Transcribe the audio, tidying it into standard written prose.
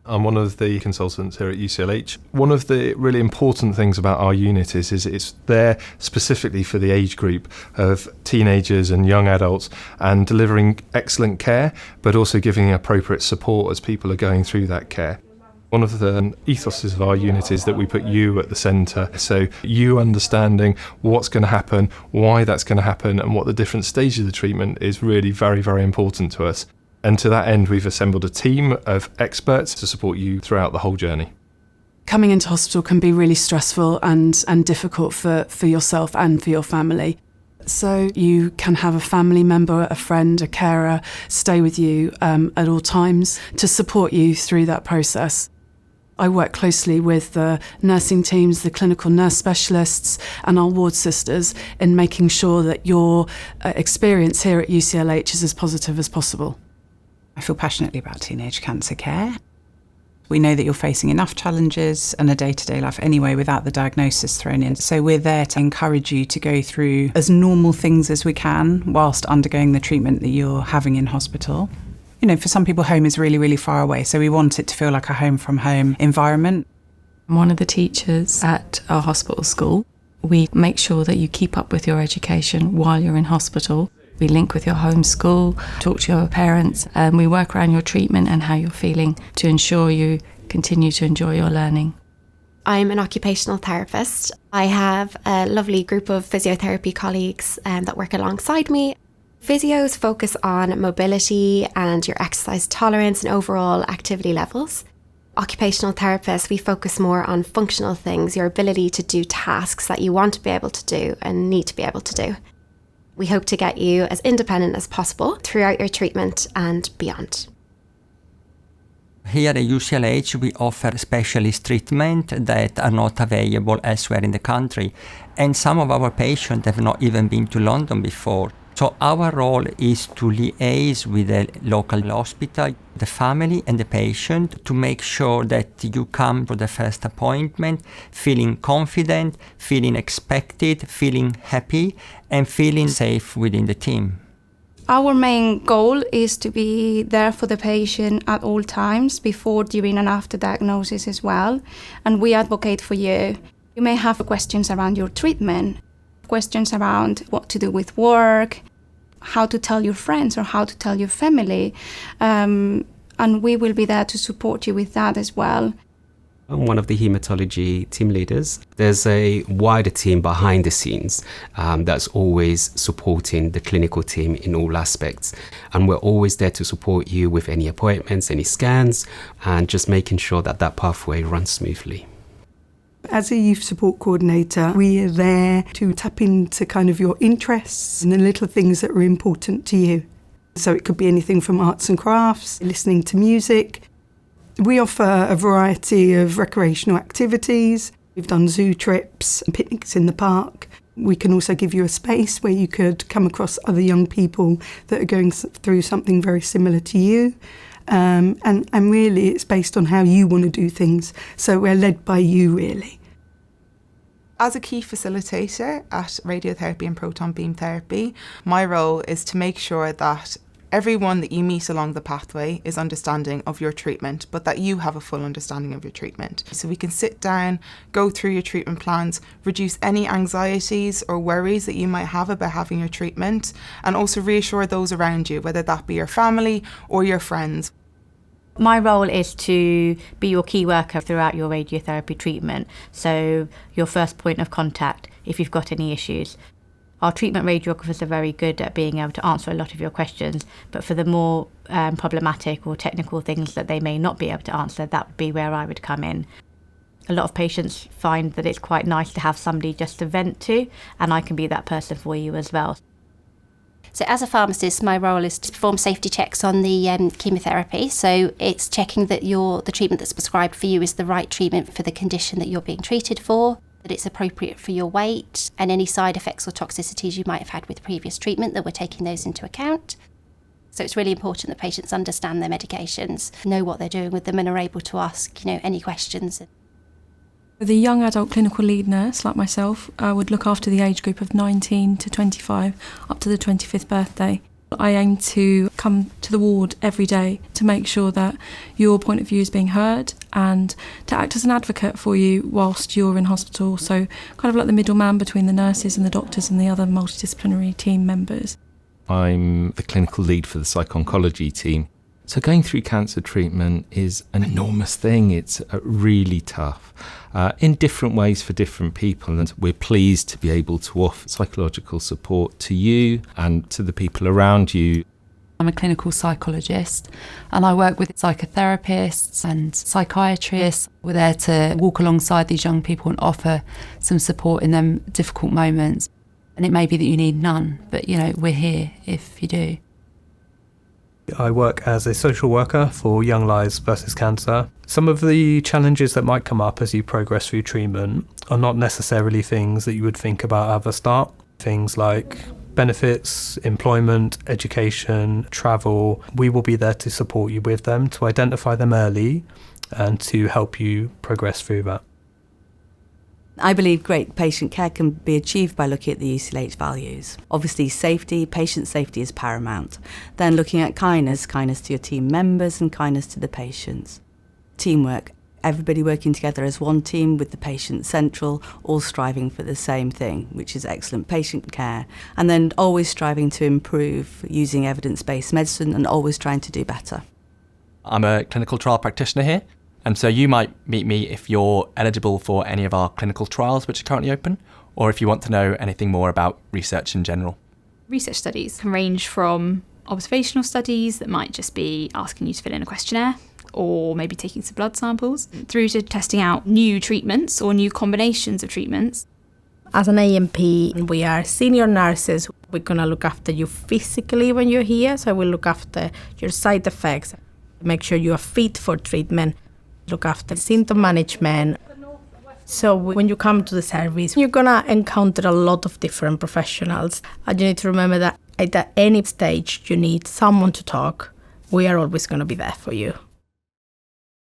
I'm one of the consultants here at UCLH. One of the really important things about our unit is it's there specifically for the age group of teenagers and young adults and delivering excellent care, but also giving appropriate support as people are going through that care. One of the ethoses of our unit is that we put you at the centre, so you understanding what's going to happen, why that's going to happen, and what the different stages of the treatment is really very, very important to us. And to that end, we've assembled a team of experts to support you throughout the whole journey. Coming into hospital can be really stressful and difficult for yourself and for your family. So you can have a family member, a friend, a carer stay with you at all times to support you through that process. I work closely with the nursing teams, the clinical nurse specialists and our ward sisters in making sure that your experience here at UCLH is as positive as possible. I feel passionately about teenage cancer care. We know that you're facing enough challenges and a day-to-day life anyway without the diagnosis thrown in. So we're there to encourage you to go through as normal things as we can whilst undergoing the treatment that you're having in hospital. You know, for some people, home is really, really far away, so we want it to feel like a home-from-home environment. I'm one of the teachers at our hospital school. We make sure that you keep up with your education while you're in hospital. We link with your home school, talk to your parents, and we work around your treatment and how you're feeling to ensure you continue to enjoy your learning. I'm an occupational therapist. I have a lovely group of physiotherapy colleagues that work alongside me. Physios focus on mobility and your exercise tolerance and overall activity levels. Occupational therapists, we focus more on functional things, your ability to do tasks that you want to be able to do and need to be able to do. We hope to get you as independent as possible throughout your treatment and beyond. Here at UCLH, we offer specialist treatment that are not available elsewhere in the country. And some of our patients have not even been to London before. So our role is to liaise with the local hospital, the family and the patient to make sure that you come for the first appointment feeling confident, feeling expected, feeling happy and feeling safe within the team. Our main goal is to be there for the patient at all times, before, during and after diagnosis as well. And we advocate for you. You may have questions around your treatment, questions around what to do with work, how to tell your friends or how to tell your family. And we will be there to support you with that as well. I'm one of the haematology team leaders. There's a wider team behind the scenes that's always supporting the clinical team in all aspects. And we're always there to support you with any appointments, any scans, and just making sure that that pathway runs smoothly. As a youth support coordinator, we are there to tap into kind of your interests and the little things that are important to you. So it could be anything from arts and crafts, listening to music. We offer a variety of recreational activities. We've done zoo trips and picnics in the park. We can also give you a space where you could come across other young people that are going through something very similar to you. And really it's based on how you want to do things. So we're led by you, really. As a key facilitator at radiotherapy and proton beam therapy, my role is to make sure that everyone that you meet along the pathway is understanding of your treatment, but that you have a full understanding of your treatment. So we can sit down, go through your treatment plans, reduce any anxieties or worries that you might have about having your treatment, and also reassure those around you, whether that be your family or your friends. My role is to be your key worker throughout your radiotherapy treatment, so your first point of contact if you've got any issues. Our treatment radiographers are very good at being able to answer a lot of your questions, but for the more problematic or technical things that they may not be able to answer, that would be where I would come in. A lot of patients find that it's quite nice to have somebody just to vent to, and I can be that person for you as well. So as a pharmacist, my role is to perform safety checks on the chemotherapy. So it's checking that the treatment that's prescribed for you is the right treatment for the condition that you're being treated for, that it's appropriate for your weight, and any side effects or toxicities you might have had with previous treatment, that we're taking those into account. So it's really important that patients understand their medications, know what they're doing with them, and are able to ask, any questions. The young adult clinical lead nurse, like myself, would look after the age group of 19 to 25 up to the 25th birthday. I aim to come to the ward every day to make sure that your point of view is being heard and to act as an advocate for you whilst you're in hospital. So kind of like the middleman between the nurses and the doctors and the other multidisciplinary team members. I'm the clinical lead for the psych-oncology team. So going through cancer treatment is an enormous thing. It's really tough in different ways for different people. And we're pleased to be able to offer psychological support to you and to the people around you. I'm a clinical psychologist and I work with psychotherapists and psychiatrists. We're there to walk alongside these young people and offer some support in them difficult moments. And it may be that you need none, but we're here if you do. I work as a social worker for Young Lives versus Cancer. Some of the challenges that might come up as you progress through treatment are not necessarily things that you would think about at the start. Things like benefits, employment, education, travel. We will be there to support you with them, to identify them early and to help you progress through that. I believe great patient care can be achieved by looking at the UCLH values. Obviously, safety, patient safety is paramount. Then looking at kindness to your team members and kindness to the patients. Teamwork, everybody working together as one team with the patient central, all striving for the same thing, which is excellent patient care. And then always striving to improve using evidence-based medicine and always trying to do better. I'm a clinical trial practitioner here. And so you might meet me if you're eligible for any of our clinical trials which are currently open, or if you want to know anything more about research in general. Research studies can range from observational studies that might just be asking you to fill in a questionnaire or maybe taking some blood samples, through to testing out new treatments or new combinations of treatments. As an AMP, we are senior nurses. We're going to look after you physically when you're here, so we'll look after your side effects, make sure you are fit for treatment, look after symptom management. So when you come to the service, you're going to encounter a lot of different professionals. And you need to remember that at any stage you need someone to talk, we are always going to be there for you.